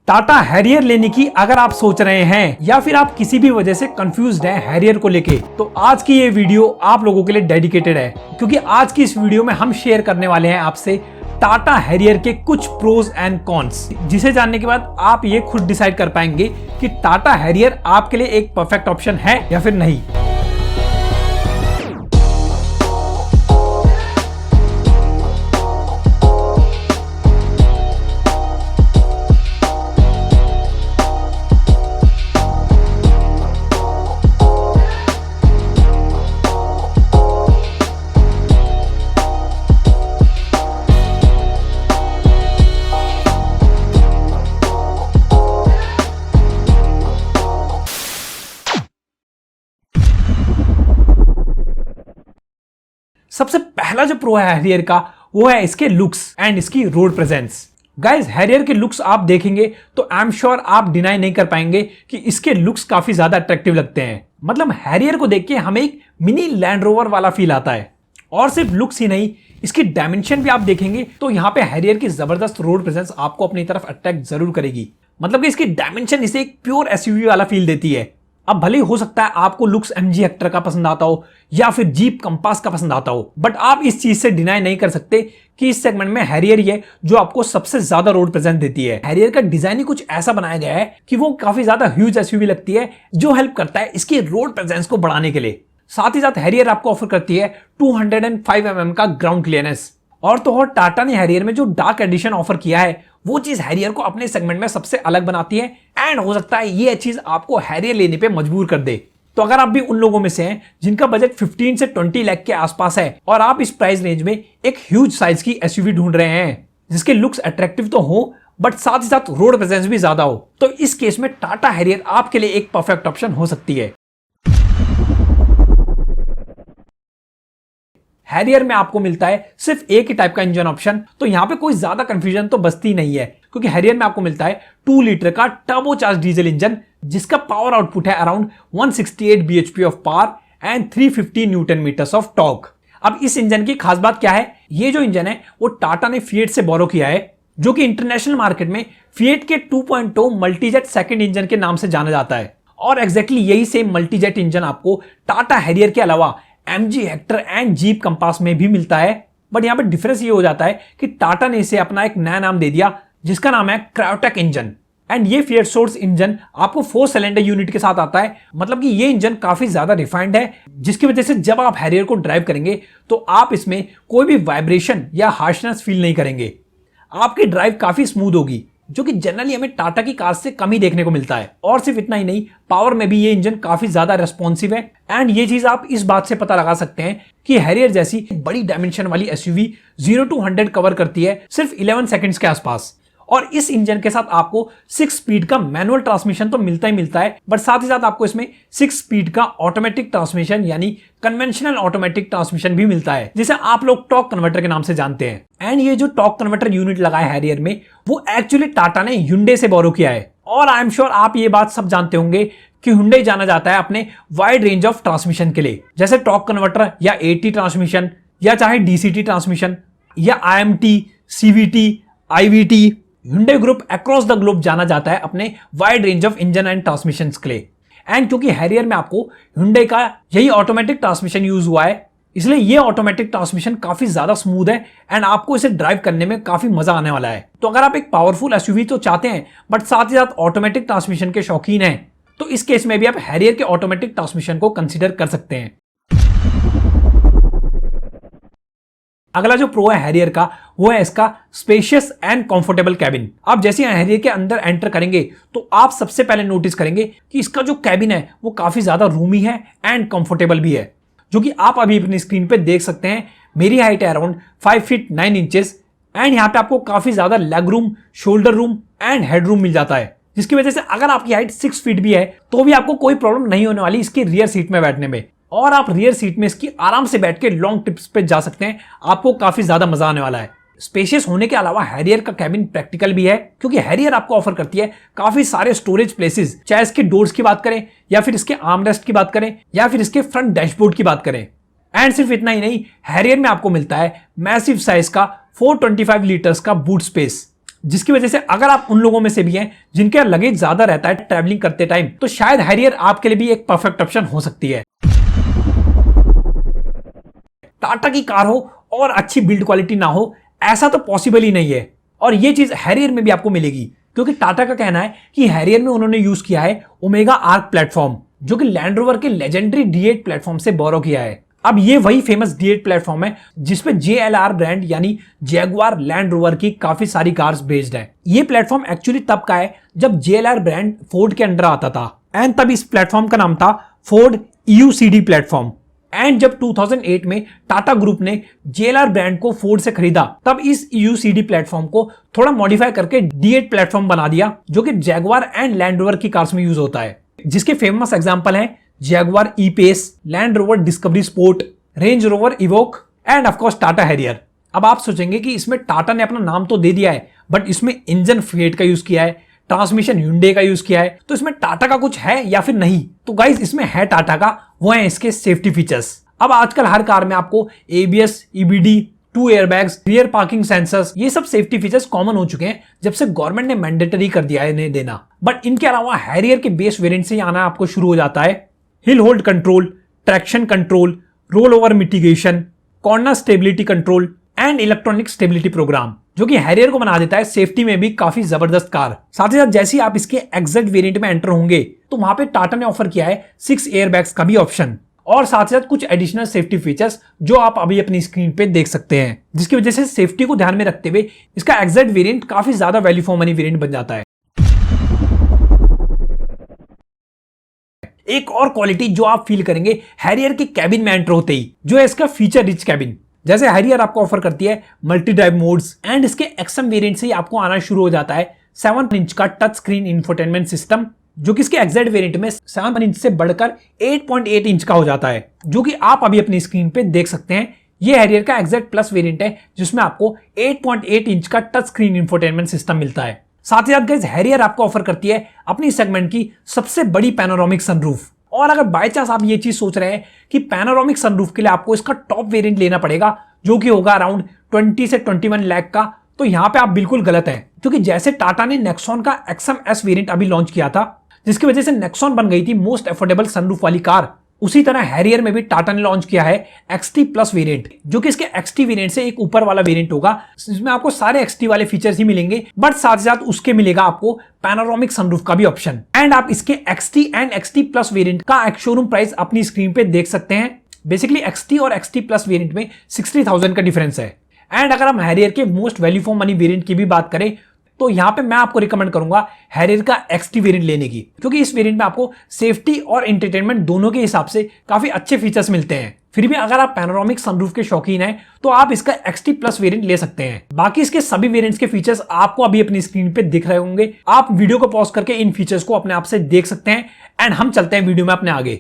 Tata Harrier लेने की अगर आप सोच रहे हैं या फिर आप किसी भी वजह से कंफ्यूज्ड हैं हैरियर को लेके, तो आज की ये वीडियो आप लोगों के लिए डेडिकेटेड है, क्योंकि आज की इस वीडियो में हम शेयर करने वाले हैं आपसे टाटा हैरियर के कुछ प्रोज एंड कॉन्स, जिसे जानने के बाद आप ये खुद डिसाइड कर पाएंगे कि टाटा हैरियर आपके लिए एक परफेक्ट ऑप्शन है या फिर नहीं। सबसे पहला जो प्रो है हैरियर का वो है इसके लुक्स एंड इसकी रोड प्रेजेंस। गाइस, हैरियर के लुक्स आप देखेंगे तो आई एम श्योर आप डिनाई नहीं कर पाएंगे कि इसके लुक्स काफी ज्यादा अट्रैक्टिव लगते हैं। मतलब हैरियर को देख के हमें एक मिनी लैंड रोवर वाला फील आता है। और सिर्फ लुक्स ही नहीं, इसकी डायमेंशन भी आप देखेंगे तो यहाँ पे हैरियर की जबरदस्त रोड प्रेजेंस आपको अपनी तरफ अट्रैक्ट जरूर करेगी। मतलब कि इसकी डायमेंशन इसे एक प्योर एसयूवी वाला फील देती है। अब भले ही हो सकता है आपको लुक्स एमजी हेक्टर का पसंद आता हो या फिर जीप कंपास का पसंद आता हो, बट आप इस चीज से डिनाई नहीं कर सकते कि इस सेगमेंट में हैरियर ही है जो आपको सबसे ज्यादा रोड प्रेजेंस देती है। हैरियर का डिजाइन ही कुछ ऐसा बनाया गया है कि वो काफी ज्यादा ह्यूज एसयूवी लगती है, जो हेल्प करता है इसकी रोड प्रेजेंस को बढ़ाने के लिए। साथ ही साथ हैरियर आपको ऑफर करती है 205 mm का ग्राउंड क्लियरेंस। और तो और टाटा ने हैरियर में जो डार्क एडिशन ऑफर किया है वो चीज हैरियर को अपने सेगमेंट में सबसे अलग बनाती है, एंड हो सकता है ये चीज आपको हैरियर लेने पे मजबूर कर दे। तो अगर आप भी उन लोगों में से हैं जिनका बजट 15 से 20 लाख के आसपास है और आप इस प्राइस रेंज में एक ह्यूज साइज की एसयूवी ढूंढ रहे हैं जिसके लुक्स अट्रैक्टिव तो हो बट साथ ही साथ रोड प्रेजेंस भी ज्यादा हो, तो इस केस में टाटा हैरियर आपके लिए एक परफेक्ट ऑप्शन हो सकती है। हैरियर में आपको मिलता है सिर्फ एक ही टाइप का इंजन ऑप्शन, तो यहां पे कोई ज्यादा कंफ्यूजन तो बचती नहीं है, क्योंकि हैरियर में आपको मिलता है 2 लीटर का टर्बोचार्ज डीजल इंजन जिसका पावर आउटपुट है around 168 bhp of power and 350 newton metres of torque. अब इस इंजन की खास बात क्या है, ये जो इंजन है वो टाटा ने फिएट से बोरो किया है, जो कि इंटरनेशनल मार्केट में फिएट के 2.0 मल्टीजेट सेकंड इंजन के नाम से जाना जाता है। और एग्जैक्टली यही सेम मल्टीजेट इंजन आपको टाटा हैरियर के अलावा MG Hector and jeep compass में भी मिलता है। बट यहां पे डिफरेंस ये हो जाता है कि टाटा ने इसे अपना एक नया नाम दे दिया जिसका नाम है क्रायोटेक इंजन। एंड ये फिएट सोर्स इंजन आपको 4 सिलेंडर यूनिट के साथ आता है। मतलब कि ये इंजन काफी ज्यादा रिफाइंड है, जिसकी वजह से जब आप हैरियर को ड्राइव करेंगे तो आप इसमें कोई भी वाइब्रेशन या हार्शनेस फील नहीं करेंगे। आपकी ड्राइव काफी स्मूथ होगी, जो कि जनरली हमें टाटा की कार से कम ही देखने को मिलता है। और सिर्फ इतना ही नहीं, पावर में भी ये इंजन काफी ज्यादा रेस्पॉन्सिव है। एंड ये चीज आप इस बात से पता लगा सकते हैं कि हैरियर जैसी बड़ी डायमेंशन वाली एसयूवी 0 to 100 कवर करती है सिर्फ 11 सेकंड्स के आसपास। और इस इंजन के साथ आपको 6 स्पीड का मैनुअल ट्रांसमिशन तो मिलता ही मिलता है, बट साथ ही साथ आपको इसमें 6 स्पीड का ऑटोमेटिक ट्रांसमिशन यानी कन्वेंशनल ऑटोमेटिक ट्रांसमिशन भी मिलता है, जिसे आप लोग टॉर्क कन्वर्टर के नाम से जानते हैं। एंड ये जो टॉर्क कन्वर्टर यूनिट लगा है हैरियर में वो एक्चुअली टाटा ने Hyundai से बोरो किया है। और आई एम श्योर आप ये बात सब जानते होंगे कि Hyundai जाना जाता है अपने वाइड रेंज ऑफ ट्रांसमिशन के लिए, जैसे टॉर्क कन्वर्टर या AT ट्रांसमिशन या चाहे DCT ट्रांसमिशन या IMT, CVT, IVT। Hyundai group across the globe जाना जाता है अपने wide range of engine and transmission के लिए। एंड क्योंकि हैरियर में आपको Hyundai का यही ऑटोमेटिक ट्रांसमिशन यूज हुआ है, इसलिए ये ऑटोमेटिक ट्रांसमिशन काफी ज्यादा स्मूथ है एंड आपको इसे ड्राइव करने में काफी मजा आने वाला है। तो अगर आप एक पावरफुल एसयूवी तो चाहते हैं बट साथ ही साथ ऑटोमेटिक ट्रांसमिशन के शौकीन हैं, तो इस केस में भी आप हैरियर के ऑटोमेटिक ट्रांसमिशन को कंसीडर कर सकते हैं। अगला जो प्रो है हैरियर का वो है इसका स्पेशियस एंड कंफर्टेबल कैबिन। आप जैसे हैरियर के अंदर एंटर करेंगे तो आप सबसे पहले नोटिस करेंगे कि इसका जो कैबिन है वो काफी ज्यादा रूमी है एंड कंफर्टेबल भी है, जो कि आप अभी अपनी स्क्रीन पे देख सकते हैं। मेरी हाइट है अराउंड 5 फीट 9 इंचेस एंड यहाँ पे आपको काफी ज्यादा leg room, shoulder room and head room मिल जाता है, जिसकी वजह से अगर आपकी हाइट 6 फीट भी है तो भी आपको कोई प्रॉब्लम नहीं होने वाली इसकी रियर सीट में बैठने में। और आप रियर सीट में इसकी आराम से बैठ के लॉन्ग ट्रिप्स पे जा सकते हैं, आपको काफी ज्यादा मजा आने वाला है। स्पेशियस होने के अलावा हैरियर का कैबिन प्रैक्टिकल भी है, क्योंकि हैरियर आपको ऑफर करती है काफी सारे स्टोरेज प्लेसेस, चाहे इसके डोर्स की बात करें या फिर इसके आर्मरेस्ट की बात करें या फिर इसके फ्रंट डैशबोर्ड की बात करें। एंड सिर्फ इतना ही नहीं, हैरियर में आपको मिलता है मैसिव साइज का 425 लीटर्स का बूट स्पेस, जिसकी वजह से अगर आप उन लोगों में से भी हैं जिनके लगेज ज्यादा रहता है ट्रैवलिंग करते टाइम, तो शायद हैरियर आपके लिए भी एक परफेक्ट ऑप्शन हो सकती है। टाटा की कार हो और अच्छी बिल्ड क्वालिटी ना हो, ऐसा तो पॉसिबल ही नहीं है, और ये चीज हैरियर में भी आपको मिलेगी, क्योंकि टाटा का कहना है कि हैरियर में उन्होंने यूज किया है ओमेगा आर्क प्लेटफॉर्म, जो कि लैंड रोवर के लेजेंडरी D8 प्लेटफॉर्म से बोरो किया है। अब ये वही फेमस D8 प्लेटफॉर्म है जिसपे JLR ब्रांड यानी जैगुआर लैंड रोवर की काफी सारी कार्स बेस्ड है। ये प्लेटफॉर्म एक्चुअली तब का है जब JLR ब्रांड फोर्ड के अंडर आता था, एंड तब इस प्लेटफॉर्म का नाम था फोर्ड EUCD प्लेटफॉर्म। एंड जब 2008 में टाटा ग्रुप ने JLR ब्रांड को फोर्ड से खरीदा, तब इस EUCD प्लेटफॉर्म को थोड़ा मॉडिफाई करके D8 प्लेटफॉर्म बना दिया, जो कि जैगुआर एंड लैंड रोवर की कार्स में यूज होता है, जिसके फेमस एग्जांपल हैं Jaguar E-Pace, land rover discovery sport, range rover evoke end of course Tata Harrier. अब आप सोचेंगे कि इसमें टाटा ने अपना नाम तो दे दिया है, बट इसमें इंजन फिएट का यूज किया है, ट्रांसमिशन Hyundai का यूज किया है, तो इसमें टाटा का कुछ है या फिर नहीं? तो गाइस इसमें है टाटा का, वो है इसके सेफ्टी फीचर्स। अब आजकल हर कार में आपको ABS, EBD, 2 airbags, rear parking sensors, ये सब सेफ्टी फीचर्स कॉमन हो चुके हैं जब से गवर्नमेंट ने मैंडेटरी कर दिया है इन्हें देना। बट इनके अलावा हैरियर के बेस वेरिएंट से आना आपको शुरू हो जाता है hill hold control, traction control, roll over mitigation, corner stability control and electronic stability program, जो कि हैरियर को बना देता है सेफ्टी में भी काफी जबरदस्त कार। साथ ही साथ जैसे ही आप इसके एग्जैक्ट वेरिएंट में एंटर होंगे, तो वहां पे टाटा ने ऑफर किया है 6 एयरबैग्स का भी ऑप्शन, और साथ ही साथ कुछ एडिशनल सेफ्टी फीचर्स जो आप अभी अपनी स्क्रीन पे देख सकते हैं, जिसकी वजह से सेफ्टी को ध्यान में रखते हुए इसका एग्जैक्ट वेरिएंट काफी ज्यादा वैल्यू फॉर मनी वेरिएंट बन जाता है। एक और क्वालिटी जो आप फील करेंगे हैरियर के कैबिन में एंटर होते ही, जो है इसका फीचर रिच कैबिन। जैसे हैरियर आपको ऑफर करती है मल्टी ड्राइव मोड्स, एंड इसके XM वेरिएंट से ही आपको आना शुरू हो जाता है 7 इंच का टच स्क्रीन इंफोटेनमेंट सिस्टम, जो कि इसके एग्जैक्ट वेरिएंट में 7 इंच से बढ़कर 8.8 इंच का हो जाता है, जो कि आप अभी अपनी स्क्रीन पे देख सकते हैं। ये हैरियर का एग्जैक्ट प्लस वेरिएंट है जिसमें आपको 8.8 इंच का टच स्क्रीन इंफोटेनमेंट सिस्टम मिलता है। साथ ही साथ गाइस हैरियर आपको ऑफर करती है अपनी सेगमेंट की सबसे बड़ी पैनोरामिक सनरूफ। और अगर बाय चांस आप ये चीज सोच रहे हैं कि पैनोरामिक सनरूफ के लिए आपको इसका टॉप वेरिएंट लेना पड़ेगा, जो कि होगा अराउंड 20 से 21 लाख का, तो यहां पे आप बिल्कुल गलत हैं, क्योंकि जैसे टाटा ने नेक्सॉन का XM-S वेरिएंट अभी लॉन्च किया था, जिसकी वजह से नेक्सॉन बन गई थी मोस्ट अफोर्डेबल सनरूफ वाली कार, उसी तरह हैरियर में भी टाटा ने लॉन्च किया है XT प्लस वेरिएंट, जो कि इसके XT वेरिएंट से एक ऊपर वाला वेरिएंट होगा, जिसमें आपको सारे XT वाले फीचर्स ही मिलेंगे, बट साथ ही साथ उसके मिलेगा आपको पैनोरामिक सनरूफ का भी ऑप्शन। एंड आप इसके XT and XT plus variant का एक शोरूम प्राइस अपनी स्क्रीन पे देख सकते हैं। बेसिकली XT और XT प्लस वेरिएंट में 60,000 का डिफरेंस है। एंड अगर हम हैरियर के most value for money variant की भी बात करें, तो यहां पे मैं आपको रिकमेंड करूंगा हैरियर का XT वेरिएंट लेने की, क्योंकि इस वेरिएंट में आपको सेफ्टी और एंटरटेनमेंट दोनों के हिसाब से काफी अच्छे फीचर्स मिलते हैं। फिर भी अगर आप पैनोरामिक सनरूफ के शौकीन हैं, तो आप इसका XT प्लस वेरिएंट ले सकते हैं। बाकी इसके सभी वेरिएंट्स के फीचर्स आपको अभी अपनी स्क्रीन पे दिख रहे होंगे। आप वीडियो को पॉज करके इन फीचर्स को अपने आप से देख सकते हैं। एंड हम चलते हैं वीडियो में अपने आगे।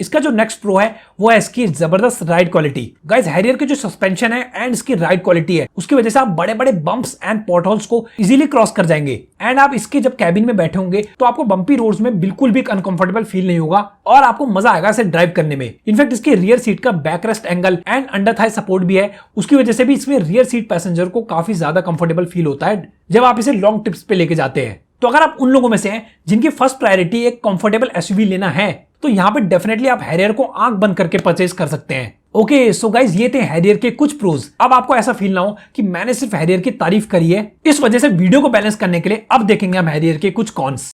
इसका जो नेक्स्ट प्रो है वो है इसकी जबरदस्त राइड क्वालिटी। गाइस हैरियर के जो सस्पेंशन है एंड इसकी राइड क्वालिटी है, उसकी वजह से आप बड़े बड़े बम्प्स एंड पॉटहोल्स को इजीली क्रॉस कर जाएंगे। एंड आप इसके जब कैबिन में बैठे होंगे तो आपको बम्पी रोड्स में बिल्कुल भी अनकंफर्टेबल फील नहीं होगा और आपको मजा आएगा इसे ड्राइव करने में। इनफैक्ट इसके रियर सीट का backrest angle and under Thai support भी है, उसकी वजह से भी इसमें रियर सीट पैसेंजर को काफी ज्यादा कंफर्टेबल फील होता है जब आप इसे लॉन्ग ट्रिप्स पे लेके जाते हैं। तो अगर आप उन लोगों में से हैं जिनकी फर्स्ट प्रायोरिटी एक कंफर्टेबल एसयूवी लेना है, तो यहां पे डेफिनेटली आप हैरियर को आंख बंद करके परचेज कर सकते हैं। ओके सो गाइज ये थे हैरियर के कुछ प्रोज। अब आपको ऐसा फील ना हो कि मैंने सिर्फ हैरियर की तारीफ करी है, इस वजह से वीडियो को बैलेंस करने के लिए अब देखेंगे हम हैरियर के कुछ कॉन्स।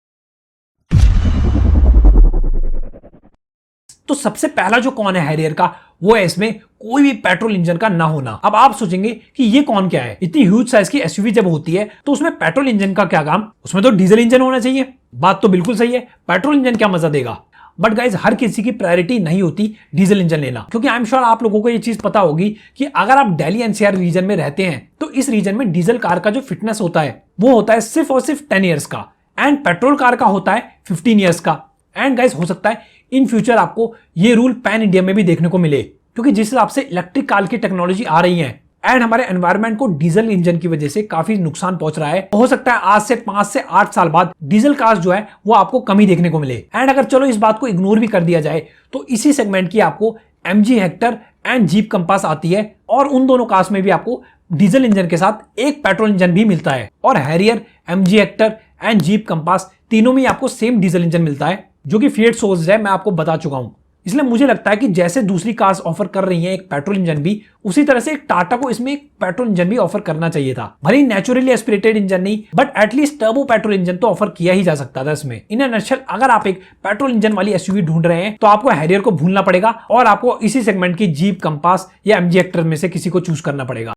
तो सबसे पहला जो कॉन है हैरियर का, वो है इसमें कोई भी पेट्रोल इंजन का ना होना। अब आप सोचेंगे कि ये कौन क्या है, इतनी ह्यूज साइज की एसयूवी जब होती है तो उसमें पेट्रोल इंजन का क्या काम, उसमें तो डीजल इंजन होना चाहिए। बात तो बिल्कुल सही है, पेट्रोल इंजन क्या मजा देगा। बट गाइज हर किसी की प्रायोरिटी नहीं होती डीजल इंजन लेना, क्योंकि आई एम श्योर आप लोगों को ये चीज पता होगी कि अगर आप दिल्ली एनसीआर रीजन में रहते हैं तो इस रीजन में डीजल कार का जो फिटनेस होता है वो होता है सिर्फ और सिर्फ 10 ईयर्स का, एंड पेट्रोल कार का होता है 15 ईयर्स का। एंड गाइज हो सकता है इन फ्यूचर आपको ये रूल पैन इंडिया में भी देखने को मिले, क्योंकि जिस हिसाब से इलेक्ट्रिक कार की टेक्नोलॉजी आ रही है एंड हमारे एनवायरनमेंट को डीजल इंजन की वजह से काफी नुकसान पहुंच रहा है, हो सकता है आज से 5 से 8 साल बाद डीजल कार्स जो है वो आपको कम ही देखने को मिले। एंड अगर चलो इस बात को इग्नोर भी कर दिया जाए तो इसी सेगमेंट की आपको MG Hector and jeep compass आती है और उन दोनों कार्स में भी आपको डीजल इंजन के साथ एक पेट्रोल इंजन भी मिलता है। और Harrier, MG Hector and jeep compass तीनों में आपको सेम डीजल इंजन मिलता है जो कि फिएट सोर्स है, मैं आपको बता चुका हूं। इसलिए मुझे लगता है कि जैसे दूसरी कार्स ऑफर कर रही हैं एक पेट्रोल इंजन भी, उसी तरह से एक टाटा को इसमें एक पेट्रोल इंजन भी ऑफर करना चाहिए था। भले ही नेचुरली एस्पिरेटेड इंजन नहीं, but at least turbo petrol engine तो ऑफर किया ही जा सकता था इसमें। इन नटशेल अगर आप एक पेट्रोल इंजन वाली एसयूवी ढूंढ रहे हैं तो आपको हैरियर को भूलना पड़ेगा और आपको इसी सेगमेंट की जीप कंपास या MG हेक्टर में से किसी को चूज करना पड़ेगा।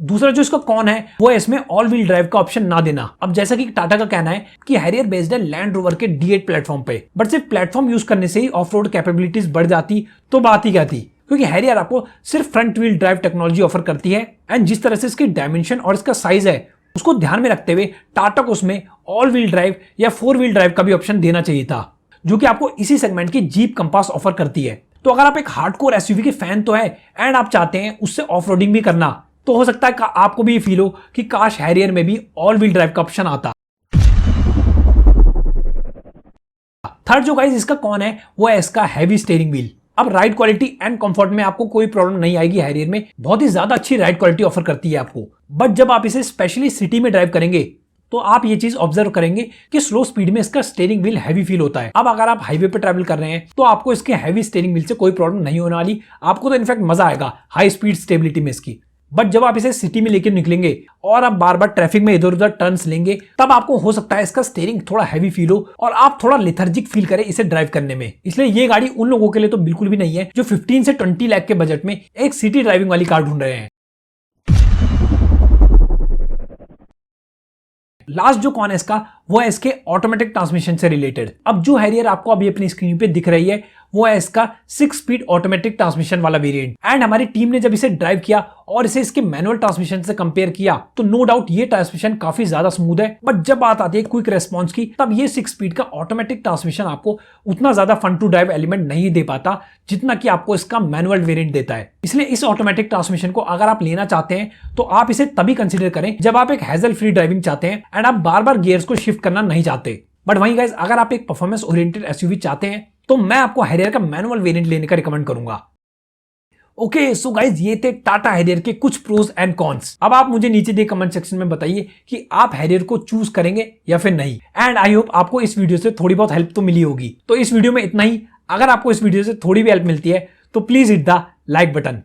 दूसरा जो इसका कौन है वो है इसमें ऑल व्हील ड्राइव का ऑप्शन ना देना। अब जैसा कि टाटा का कहना है कि हैरियर बेस्ड है लैंड रोवर के D8 प्लेटफॉर्म पे, बट सिर्फ प्लेटफॉर्म यूज करने से ही ऑफ रोड कैपेबिलिटीज बढ़ जाती तो बात ही क्या थी, क्योंकि हैरियर आपको सिर्फ front wheel drive technology offer करती है। एंड जिस तरह से इसकी डायमेंशन और इसका साइज है उसको ध्यान में रखते हुए टाटा को उसमें ऑल व्हील ड्राइव या 4 व्हील ड्राइव का भी ऑप्शन देना चाहिए था, जो कि आपको इसी सेगमेंट की जीप कंपास ऑफर करती है। तो अगर आप एक हार्डकोर एसयूवी के फैन तो है एंड आप चाहते हैं उससे ऑफ रोडिंग भी करना, तो हो सकता है कि आपको भी फील हो कि काश हैरियर में भी ऑल व्हील ड्राइव का ऑप्शन आता। थर्ड जो गाइस इसका कौन है वो है इसका हैवी स्टीयरिंग व्हील। अब राइड क्वालिटी एंड कंफर्ट में आपको कोई प्रॉब्लम नहीं आएगी, हैरियर में बहुत ही ज्यादा अच्छी राइड क्वालिटी ऑफर करती है आपको। बट जब आप इसे स्पेशली सिटी में ड्राइव करेंगे तो आप ये चीज ऑब्जर्व करेंगे कि स्लो स्पीड में इसका स्टीयरिंग व्हील हैवी फील होता है। अब अगर आप हाईवे पे ट्रैवल कर रहे हैं तो आपको इसके हैवी स्टीयरिंग व्हील से कोई प्रॉब्लम नहीं होने वाली, आपको तो इनफैक्ट मजा आएगा हाई स्पीड स्टेबिलिटी में इसकी। बट जब आप इसे सिटी में लेकर निकलेंगे और आप बार बार ट्रैफिक में इधर उधर टर्न्स लेंगे, तब आपको हो सकता है इसका स्टीयरिंग थोड़ा हैवी फील हो और आप थोड़ा लेथर्जिक फील करें इसे ड्राइव करने में। इसलिए ये गाड़ी उन लोगों के लिए तो बिल्कुल भी नहीं है जो 15 से 20 लाख के बजट में एक सिटी ड्राइविंग वाली कार ढूंढ रहे हैं। लास्ट जो कौन है इसका वो है इसके ऑटोमेटिक ट्रांसमिशन से रिलेटेड। अब जो हैरियर आपको अभी अपनी स्क्रीन पे दिख रही है वो है इसका 6 स्पीड ऑटोमेटिक ट्रांसमिशन वाला वेरिएंट। एंड हमारी टीम ने जब इसे ड्राइव किया और इसे इसके मैनुअल ट्रांसमिशन से कंपेयर किया तो नो डाउट ये ट्रांसमिशन काफी ज्यादा स्मूथ है। बट जब बात आती है क्विक रेस्पॉन्स की, तब ये 6 स्पीड का ऑटोमेटिक ट्रांसमिशन आपको उतना ज्यादा फन टू ड्राइव एलिमेंट नहीं दे पाता जितना कि आपको इसका मैनुअल वेरिएंट देता है। इसलिए इस ऑटोमेटिक ट्रांसमिशन को अगर आप लेना चाहते हैं तो आप इसे तभी कंसिडर करें जब आप एक हैजल फ्री ड्राइविंग चाहते हैं एंड आप बार बार गियर्स को शिफ्ट करना नहीं चाहते। बट वहीं गाइस अगर आप एक परफॉर्मेंस ओरिएंटेड एसयूवी चाहते हैं तो मैं आपको हैरियर का मैनुअल वेरिएंट लेने का रिकमेंड करूंगा। ओके सो गाइज ये थे टाटा हैरियर के कुछ प्रोज एंड कॉन्स। अब आप मुझे नीचे दिए कमेंट सेक्शन में बताइए कि आप हैरियर को चूज करेंगे या फिर नहीं। एंड आई होप आपको इस वीडियो से थोड़ी बहुत हेल्प तो मिली होगी। तो इस वीडियो में इतना ही। अगर आपको इस वीडियो से थोड़ी भी हेल्प मिलती है तो please hit the like button.